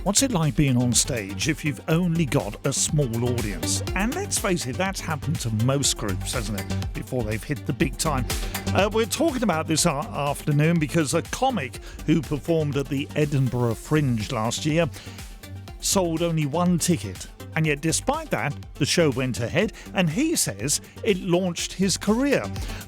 What's it like being on stage if you've only got a small audience? And let's face it, that's happened to most groups, hasn't it, before they've hit the big time. We're talking about this afternoon because a comic who performed at the Edinburgh Fringe last year sold only one ticket. And yet, despite that, the show went ahead, and he says it launched his career.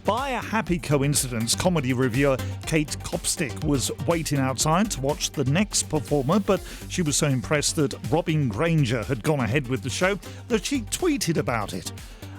By a happy coincidence, comedy reviewer Kate Copstick was waiting outside to watch the next performer, but she was so impressed that Robin Granger had gone ahead with the show that she tweeted about it.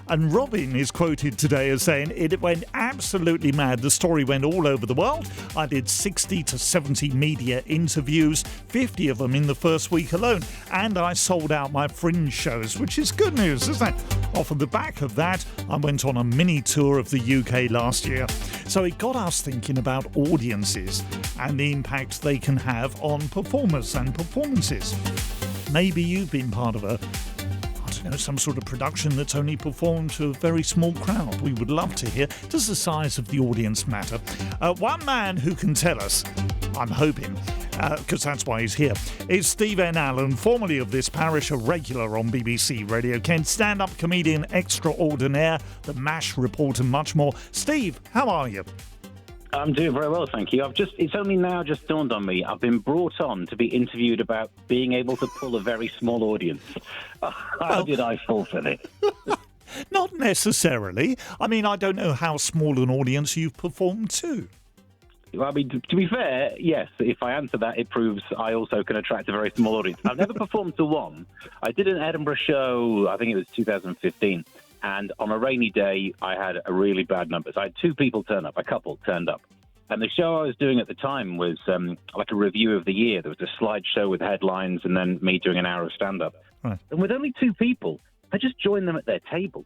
And Robin is quoted today as saying, "It went absolutely mad. The story went all over the world. I did 60 to 70 media interviews, 50 of them in the first week alone. And I sold out my Fringe shows," which is good news, isn't it? Off of the back of that, I went on a mini tour of the UK last year. So it got us thinking about audiences and the impact they can have on performers and performances. Maybe you've been part of some sort of production that's only performed to a very small crowd. We would love to hear. Does the size of the audience matter? One man who can tell us, I'm hoping, because that's why he's here, is Stephen Allen, formerly of this parish, a regular on BBC Radio Kent, stand-up comedian extraordinaire, the MASH report and much more. Steve, how are you? I'm doing very well, thank you. It's only now just dawned on me. I've been brought on to be interviewed about being able to pull a very small audience. How did I fall for this? Not necessarily. I mean, I don't know how small an audience you've performed to. I mean, to be fair, yes, if I answer that, it proves I also can attract a very small audience. I've never performed to one. I did an Edinburgh show, I think it was 2015. And on a rainy day, I had a really bad number. So I had two people turn up, a couple turned up. And the show I was doing at the time was like a review of the year. There was a slideshow with headlines and then me doing an hour of stand-up. Right. And with only two people, I just joined them at their table.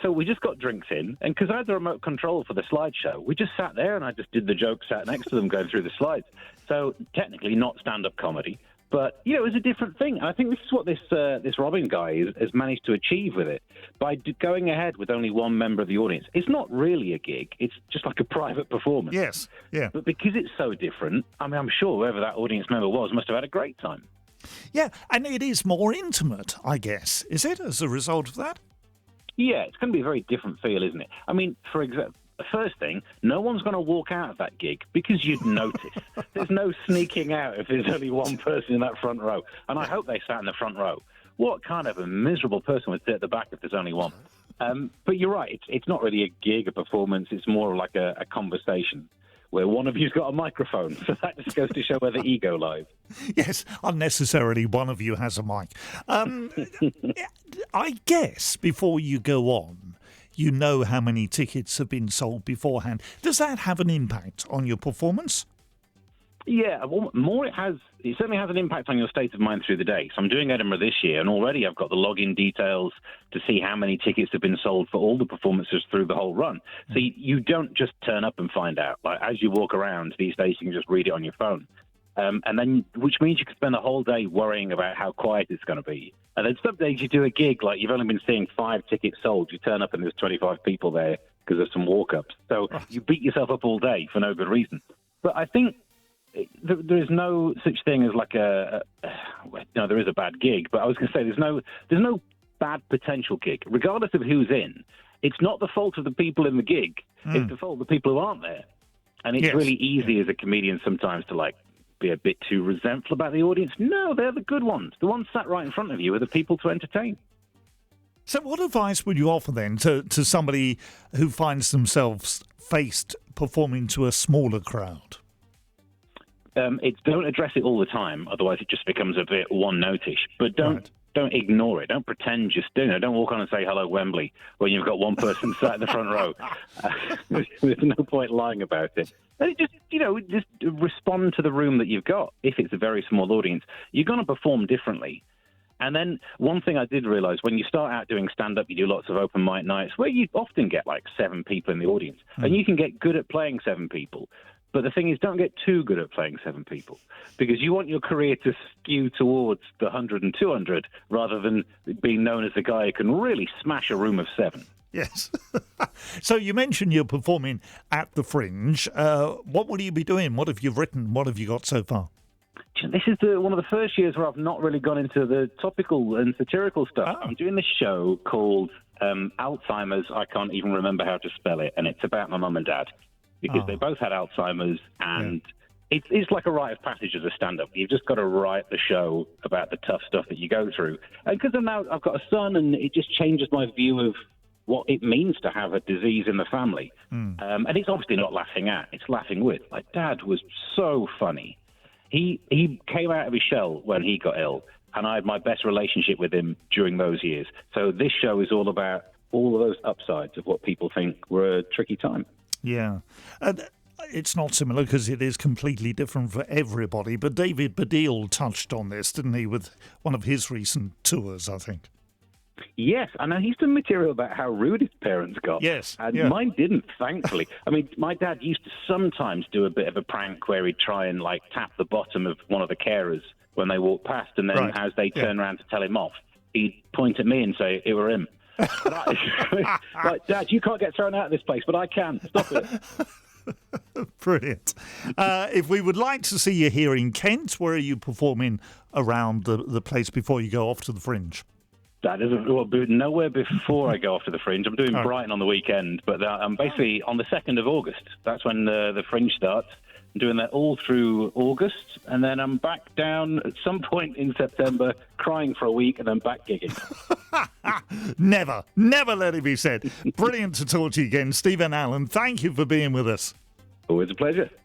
So we just got drinks in. And because I had the remote control for the slideshow, we just sat there and I just did the jokes, sat next to them going through the slides. So technically not stand-up comedy. But, you know, it was a different thing. And I think this is what this Robin guy has managed to achieve with it. By going ahead with only one member of the audience, it's not really a gig. It's just like a private performance. Yes, yeah. But because it's so different, I mean, I'm sure whoever that audience member was must have had a great time. Yeah, and it is more intimate, I guess. Is it, as a result of that? Yeah, it's going to be a very different feel, isn't it? I mean, for example, the first thing, no one's going to walk out of that gig because you'd notice. There's no sneaking out if there's only one person in that front row. And I hope they sat in the front row. What kind of a miserable person would sit at the back if there's only one? But you're right. It's not really a gig, a performance. It's more like a conversation where one of you's got a microphone. So that just goes to show where the ego lies. Yes, unnecessarily, one of you has a mic. I guess before you go on, you know how many tickets have been sold beforehand. Does that have an impact on your performance? Yeah, well, it certainly has an impact on your state of mind through the day. So I'm doing Edinburgh this year, and already I've got the login details to see how many tickets have been sold for all the performances through the whole run. So you don't just turn up and find out. Like, as you walk around these days, you can just read it on your phone. And then, which means you could spend the whole day worrying about how quiet it's going to be. And then some days you do a gig, like you've only been seeing 5 tickets sold. You turn up and there's 25 people there because there's some walk-ups. So you beat yourself up all day for no good reason. But I think there is no such thing as like there is a bad gig, but I was going to say there's no bad potential gig, regardless of who's in. It's not the fault of the people in the gig. It's the fault of the people who aren't there. And it's really easy as a comedian sometimes to like be a bit too resentful about the audience. No, they're the good ones. The ones sat right in front of you are the people to entertain. So what advice would you offer then to somebody who finds themselves faced performing to a smaller crowd? Don't address it all the time, otherwise it just becomes a bit one-notish. But don't ignore it. Don't pretend just doing it. Don't walk on and say hello Wembley when you've got one person sat in the front row. There's no point lying about it. And just respond to the room that you've got. If it's a very small audience, you're going to perform differently. And then one thing I did realise, when you start out doing stand-up, you do lots of open mic nights where you often get like 7 people in the audience. And you can get good at playing 7 people. But the thing is, don't get too good at playing 7 people, because you want your career to skew towards the 100 and 200 rather than being known as the guy who can really smash a room of 7. Yes. So you mentioned you're performing at the Fringe. What will you be doing? What have you written? What have you got so far? This is one of the first years where I've not really gone into the topical and satirical stuff. I'm doing this show called Alzheimer's. I can't even remember how to spell it, and it's about my mum and dad because they both had Alzheimer's, and it's like a rite of passage as a stand-up. You've just got to write the show about the tough stuff that you go through. And because now I've got a son, and it just changes my view of what it means to have a disease in the family. And it's obviously not laughing at, it's laughing with. My dad was so funny. He came out of his shell when he got ill, and I had my best relationship with him during those years. So this show is all about all of those upsides of what people think were a tricky time. Yeah. It's not similar because it is completely different for everybody, but David Baddiel touched on this, didn't he, with one of his recent tours, I think. Yes, and he's done material about how rude his parents got. Yes. And mine didn't, thankfully. I mean, my dad used to sometimes do a bit of a prank where he'd try and, tap the bottom of one of the carers when they walked past, and then as they turn around to tell him off, he'd point at me and say, it were him. Dad, you can't get thrown out of this place, but I can. Stop it. Brilliant. If we would like to see you here in Kent, where are you performing around the place before you go off to the Fringe? That isn't nowhere before I go off to the Fringe. I'm doing Brighton on the weekend, but I'm basically on the 2nd of August. That's when the Fringe starts. I'm doing that all through August, and then I'm back down at some point in September, crying for a week, and then back gigging. Never let it be said. Brilliant to talk to you again. Stephen Allen, thank you for being with us. Always a pleasure.